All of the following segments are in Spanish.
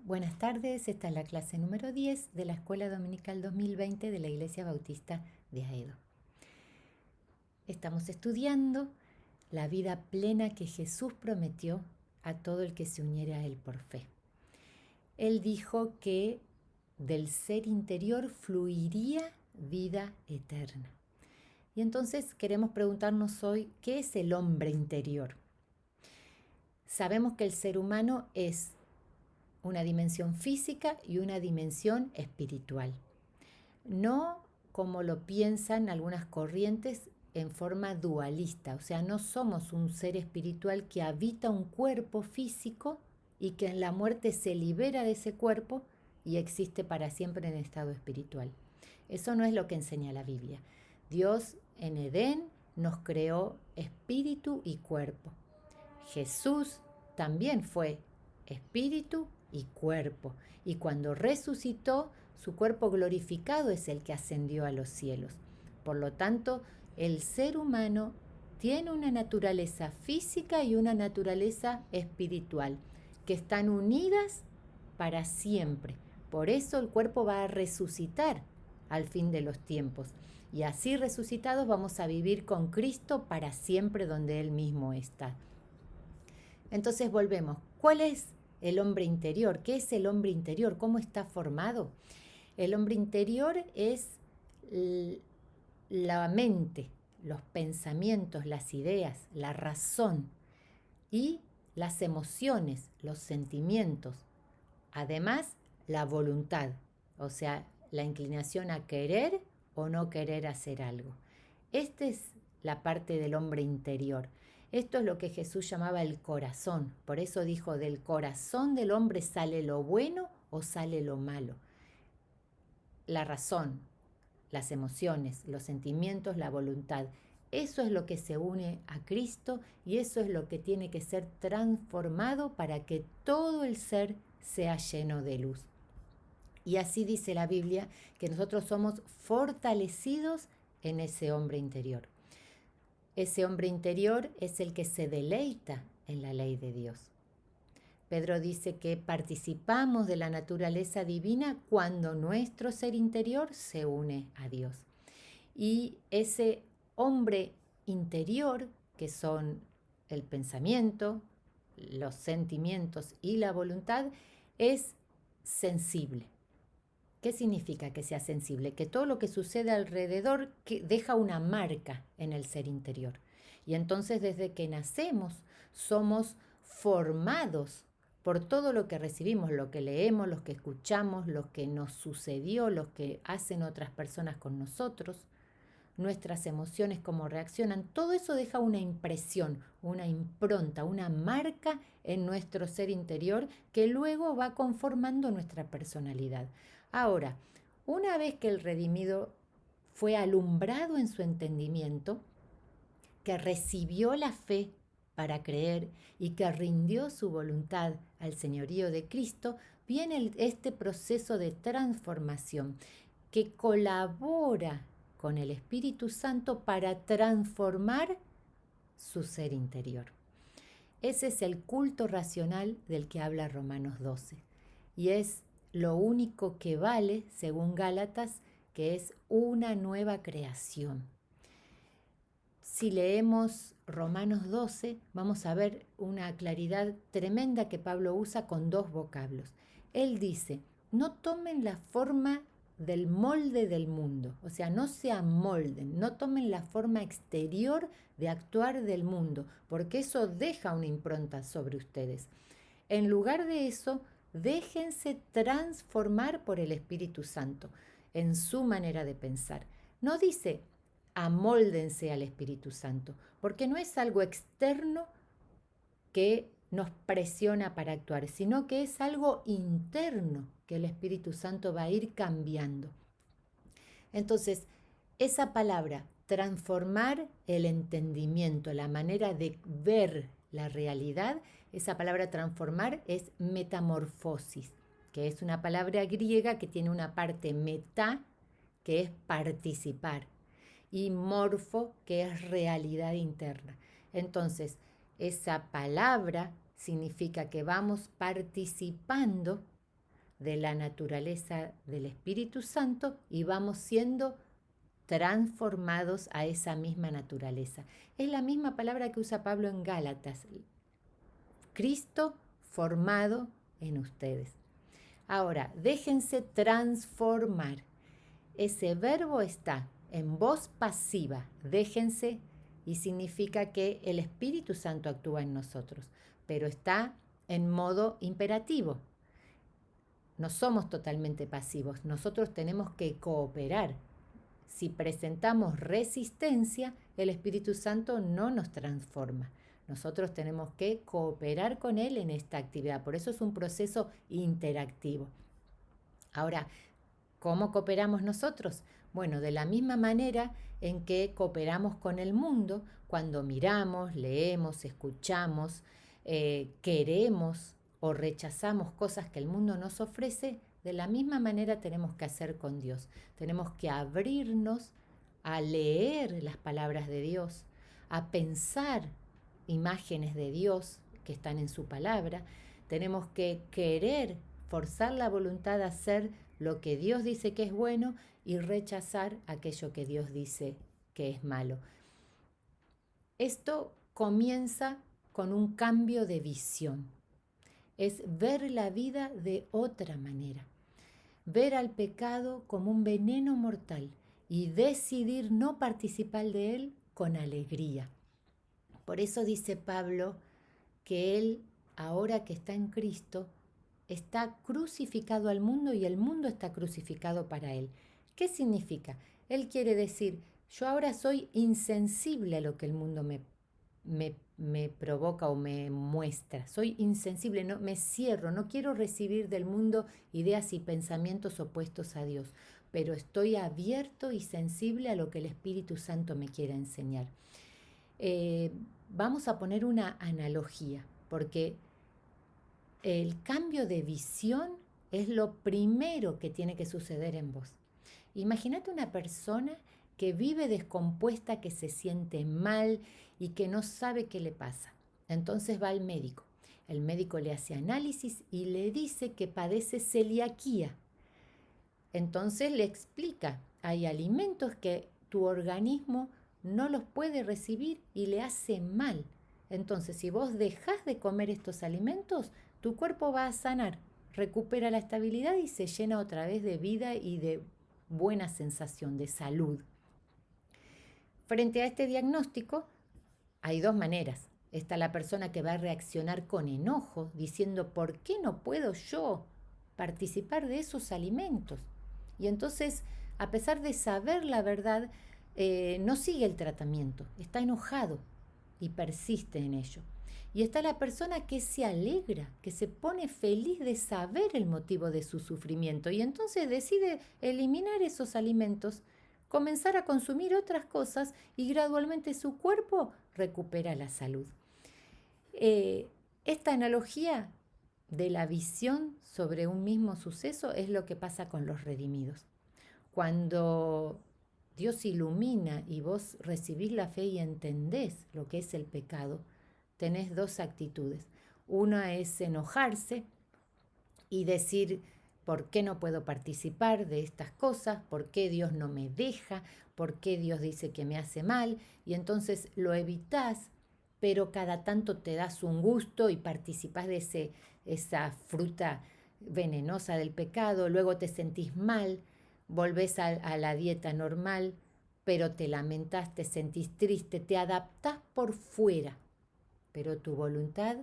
Buenas tardes, esta es la clase número 10 de la Escuela Dominical 2020 de la Iglesia Bautista de Aedo. Estamos estudiando la vida plena que Jesús prometió a todo el que se uniera a Él por fe. Él dijo que del ser interior fluiría vida eterna. Y entonces queremos preguntarnos hoy, ¿qué es el hombre interior? Sabemos que el ser humano es una dimensión física y una dimensión espiritual. No como lo piensan algunas corrientes en forma dualista, o sea, no somos un ser espiritual que habita un cuerpo físico y que en la muerte se libera de ese cuerpo y existe para siempre en estado espiritual. Eso no es lo que enseña la Biblia. Dios en Edén nos creó espíritu y cuerpo. Jesús también fue espíritu y cuerpo, y cuando resucitó, su cuerpo glorificado es el que ascendió a los cielos. Por lo tanto, el ser humano tiene una naturaleza física y una naturaleza espiritual, que están unidas para siempre. Por eso el cuerpo va a resucitar al fin de los tiempos. Y así resucitados vamos a vivir con Cristo para siempre donde Él mismo está. Entonces volvemos. ¿Cuál es el hombre interior? ¿Qué es el hombre interior? ¿Cómo está formado? El hombre interior es la mente, los pensamientos, las ideas, la razón y las emociones, los sentimientos. Además, la voluntad, o sea, la inclinación a querer o no querer hacer algo. Esta es la parte del hombre interior. Esto es lo que Jesús llamaba el corazón. Por eso dijo, del corazón del hombre sale lo bueno o sale lo malo. La razón, las emociones, los sentimientos, la voluntad. Eso es lo que se une a Cristo y eso es lo que tiene que ser transformado para que todo el ser sea lleno de luz. Y así dice la Biblia que nosotros somos fortalecidos en ese hombre interior. Ese hombre interior es el que se deleita en la ley de Dios. Pedro dice que participamos de la naturaleza divina cuando nuestro ser interior se une a Dios. Y ese hombre interior, que son el pensamiento, los sentimientos y la voluntad, es sensible. ¿Qué significa que sea sensible? Que todo lo que sucede alrededor deja una marca en el ser interior. Y entonces desde que nacemos somos formados por todo lo que recibimos, lo que leemos, lo que escuchamos, lo que nos sucedió, lo que hacen otras personas con nosotros, nuestras emociones, cómo reaccionan. Todo eso deja una impresión, una impronta, una marca en nuestro ser interior que luego va conformando nuestra personalidad. Ahora, una vez que el redimido fue alumbrado en su entendimiento, que recibió la fe para creer y que rindió su voluntad al señorío de Cristo, viene este proceso de transformación que colabora con el Espíritu Santo para transformar su ser interior. Ese es el culto racional del que habla Romanos 12 y es lo único que vale, según Gálatas, que es una nueva creación. Si leemos Romanos 12, vamos a ver una claridad tremenda que Pablo usa con dos vocablos. Él dice, no tomen la forma del molde del mundo, o sea, no se amolden, no tomen la forma exterior de actuar del mundo, porque eso deja una impronta sobre ustedes. En lugar de eso, déjense transformar por el Espíritu Santo en su manera de pensar. No dice amóldense al Espíritu Santo, porque no es algo externo que nos presiona para actuar, sino que es algo interno que el Espíritu Santo va a ir cambiando. Entonces, esa palabra, transformar el entendimiento, la manera de ver la realidad, esa palabra transformar es metamorfosis, que es una palabra griega que tiene una parte meta, que es participar, y morfo, que es realidad interna. Entonces, esa palabra significa que vamos participando de la naturaleza del Espíritu Santo y vamos siendo transformados a esa misma naturaleza. Es la misma palabra que usa Pablo en Gálatas. Cristo formado en ustedes. Ahora, déjense transformar. Ese verbo está en voz pasiva, déjense, y significa que el Espíritu Santo actúa en nosotros, pero está en modo imperativo. No somos totalmente pasivos, nosotros tenemos que cooperar. Si presentamos resistencia, el Espíritu Santo no nos transforma. Nosotros tenemos que cooperar con Él en esta actividad, por eso es un proceso interactivo. Ahora, ¿cómo cooperamos nosotros? Bueno, de la misma manera en que cooperamos con el mundo cuando miramos, leemos, escuchamos, queremos o rechazamos cosas que el mundo nos ofrece, de la misma manera tenemos que hacer con Dios. Tenemos que abrirnos a leer las palabras de Dios, a pensar imágenes de Dios que están en su palabra. Tenemos que querer forzar la voluntad a hacer lo que Dios dice que es bueno y rechazar aquello que Dios dice que es malo. Esto comienza con un cambio de visión. Es ver la vida de otra manera. Ver al pecado como un veneno mortal y decidir no participar de él con alegría. Por eso dice Pablo que él, ahora que está en Cristo, está crucificado al mundo y el mundo está crucificado para él. ¿Qué significa? Él quiere decir, yo ahora soy insensible a lo que el mundo me provoca o me muestra. Soy insensible, no, me cierro, no quiero recibir del mundo ideas y pensamientos opuestos a Dios, pero estoy abierto y sensible a lo que el Espíritu Santo me quiere enseñar. Vamos a poner una analogía, porque el cambio de visión es lo primero que tiene que suceder en vos. Imagínate una persona que vive descompuesta, que se siente mal y que no sabe qué le pasa. Entonces va al médico. El médico le hace análisis y le dice que padece celiaquía. Entonces le explica, hay alimentos que tu organismo no los puede recibir y le hace mal. Entonces, si vos dejás de comer estos alimentos, tu cuerpo va a sanar, recupera la estabilidad y se llena otra vez de vida y de buena sensación, de salud. Frente a este diagnóstico, hay dos maneras. Está la persona que va a reaccionar con enojo, diciendo, ¿por qué no puedo yo participar de esos alimentos? Y entonces, a pesar de saber la verdad, no sigue el tratamiento, está enojado y persiste en ello. Y está la persona que se alegra, que se pone feliz de saber el motivo de su sufrimiento y entonces decide eliminar esos alimentos, comenzar a consumir otras cosas y gradualmente su cuerpo recupera la salud. Esta analogía de la visión sobre un mismo suceso es lo que pasa con los redimidos. Cuando Dios ilumina y vos recibís la fe y entendés lo que es el pecado, tenés dos actitudes. Una es enojarse y decir, ¿por qué no puedo participar de estas cosas? ¿Por qué Dios no me deja? ¿Por qué Dios dice que me hace mal? Y entonces lo evitás, pero cada tanto te das un gusto y participás de esa fruta venenosa del pecado, luego te sentís mal, volvés a la dieta normal, pero te lamentás, te sentís triste, te adaptás por fuera, pero tu voluntad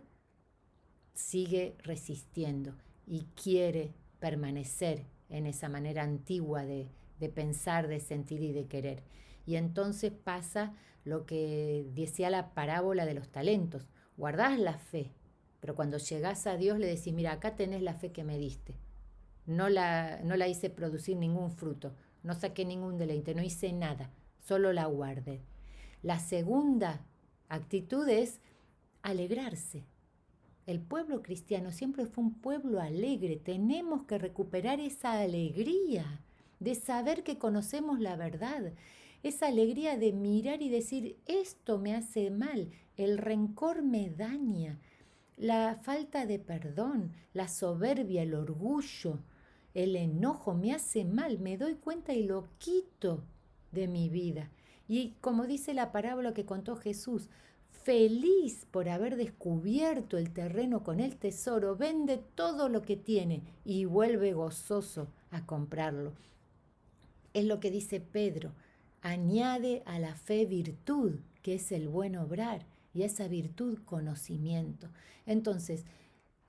sigue resistiendo y quiere permanecer en esa manera antigua de pensar, de sentir y de querer. Y entonces pasa lo que decía la parábola de los talentos. Guardás la fe, pero cuando llegás a Dios le decís, mira, acá tenés la fe que me diste. No la hice producir ningún fruto, no saqué ningún deleite, no hice nada, solo la guardé. La segunda actitud es alegrarse. El pueblo cristiano siempre fue un pueblo alegre. Tenemos que recuperar esa alegría de saber que conocemos la verdad, esa alegría de mirar y decir, esto me hace mal, el rencor me daña, la falta de perdón, la soberbia, el orgullo, el enojo me hace mal, me doy cuenta y lo quito de mi vida. Y como dice la parábola que contó Jesús, feliz por haber descubierto el terreno con el tesoro, vende todo lo que tiene y vuelve gozoso a comprarlo. Es lo que dice Pedro, añade a la fe virtud, que es el buen obrar, y a esa virtud conocimiento. Entonces,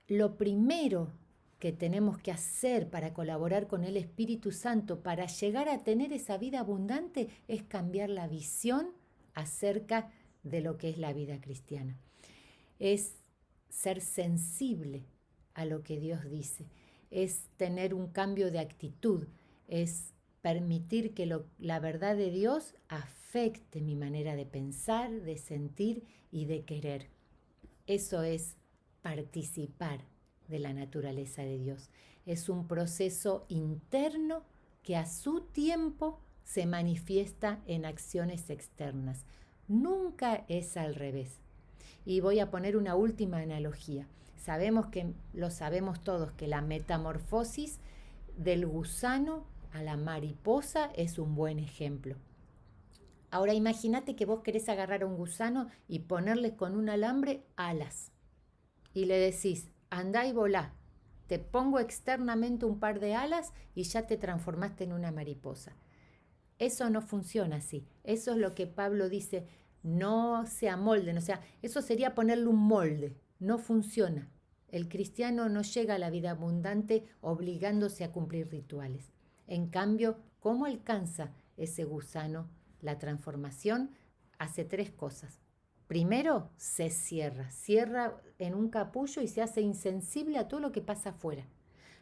lo primero que tenemos que hacer para colaborar con el Espíritu Santo, para llegar a tener esa vida abundante, es cambiar la visión acerca de lo que es la vida cristiana. Es ser sensible a lo que Dios dice, es tener un cambio de actitud, es permitir que la verdad de Dios afecte mi manera de pensar, de sentir y de querer. Eso es participar de la naturaleza de Dios. Es un proceso interno que a su tiempo se manifiesta en acciones externas. Nunca es al revés. Y voy a poner una última analogía. Lo sabemos todos, que la metamorfosis del gusano a la mariposa es un buen ejemplo. Ahora imagínate que vos querés agarrar a un gusano y ponerle con un alambre alas. Y le decís, andá y volá. Te pongo externamente un par de alas y ya te transformaste en una mariposa. Eso no funciona así. Eso es lo que Pablo dice, no se amolden. O sea, eso sería ponerle un molde. No funciona. El cristiano no llega a la vida abundante obligándose a cumplir rituales. En cambio, ¿cómo alcanza ese gusano la transformación? Hace 3 cosas. Primero, se cierra en un capullo y se hace insensible a todo lo que pasa afuera.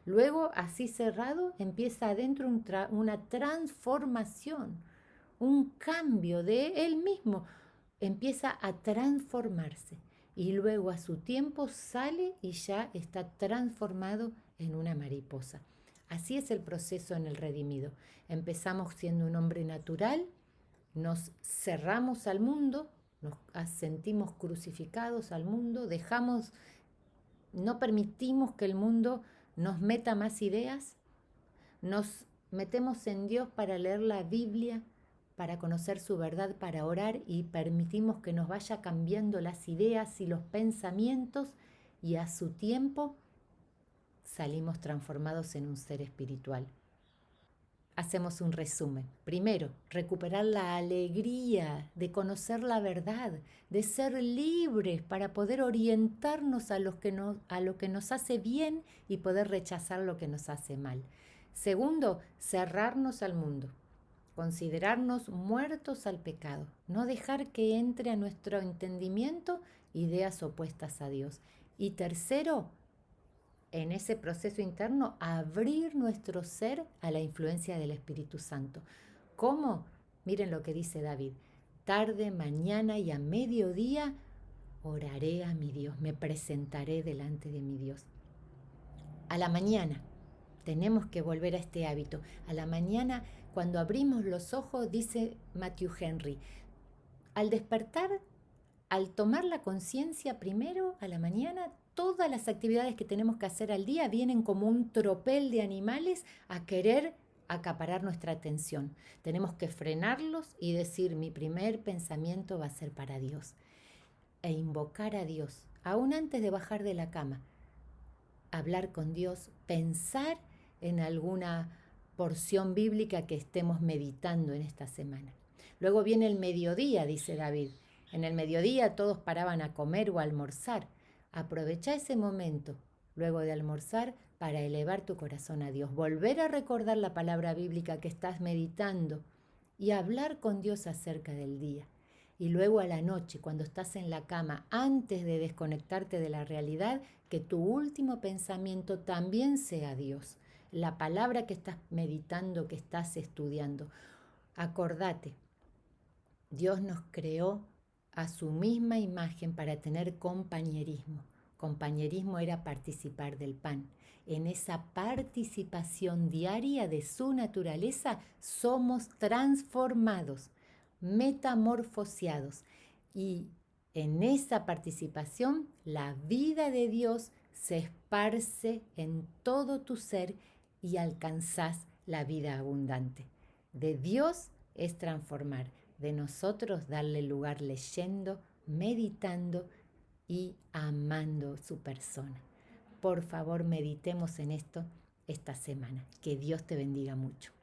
Luego, así cerrado, empieza adentro una transformación, un cambio de él mismo. Empieza a transformarse y luego a su tiempo sale y ya está transformado en una mariposa. Así es el proceso en el redimido. Empezamos siendo un hombre natural, nos cerramos al mundo, nos sentimos crucificados al mundo, no permitimos que el mundo nos meta más ideas, nos metemos en Dios para leer la Biblia, para conocer su verdad, para orar y permitimos que nos vaya cambiando las ideas y los pensamientos y a su tiempo salimos transformados en un ser espiritual. Hacemos un resumen. Primero, recuperar la alegría de conocer la verdad, de ser libres para poder orientarnos a lo que nos hace bien y poder rechazar lo que nos hace mal. Segundo, cerrarnos al mundo, considerarnos muertos al pecado, no dejar que entre a nuestro entendimiento ideas opuestas a Dios. Y tercero, en ese proceso interno, abrir nuestro ser a la influencia del Espíritu Santo. ¿Cómo? Miren lo que dice David. Tarde, mañana y a mediodía oraré a mi Dios, me presentaré delante de mi Dios. A la mañana, tenemos que volver a este hábito. A la mañana, cuando abrimos los ojos, dice Matthew Henry, al despertar, al tomar la conciencia primero a la mañana, todas las actividades que tenemos que hacer al día vienen como un tropel de animales a querer acaparar nuestra atención. Tenemos que frenarlos y decir, mi primer pensamiento va a ser para Dios. E invocar a Dios, aún antes de bajar de la cama. Hablar con Dios, pensar en alguna porción bíblica que estemos meditando en esta semana. Luego viene el mediodía, dice David. En el mediodía todos paraban a comer o a almorzar. Aprovecha ese momento, luego de almorzar, para elevar tu corazón a Dios. Volver a recordar la palabra bíblica que estás meditando y hablar con Dios acerca del día. Y luego a la noche, cuando estás en la cama, antes de desconectarte de la realidad, que tu último pensamiento también sea Dios. La palabra que estás meditando, que estás estudiando. Acordate, Dios nos creó a su misma imagen para tener compañerismo. Compañerismo era participar del pan. En esa participación diaria de su naturaleza somos transformados, metamorfoseados. Y en esa participación la vida de Dios se esparce en todo tu ser y alcanzás la vida abundante. De Dios es transformar, de nosotros darle lugar leyendo, meditando y amando su persona. Por favor, meditemos en esto esta semana. Que Dios te bendiga mucho.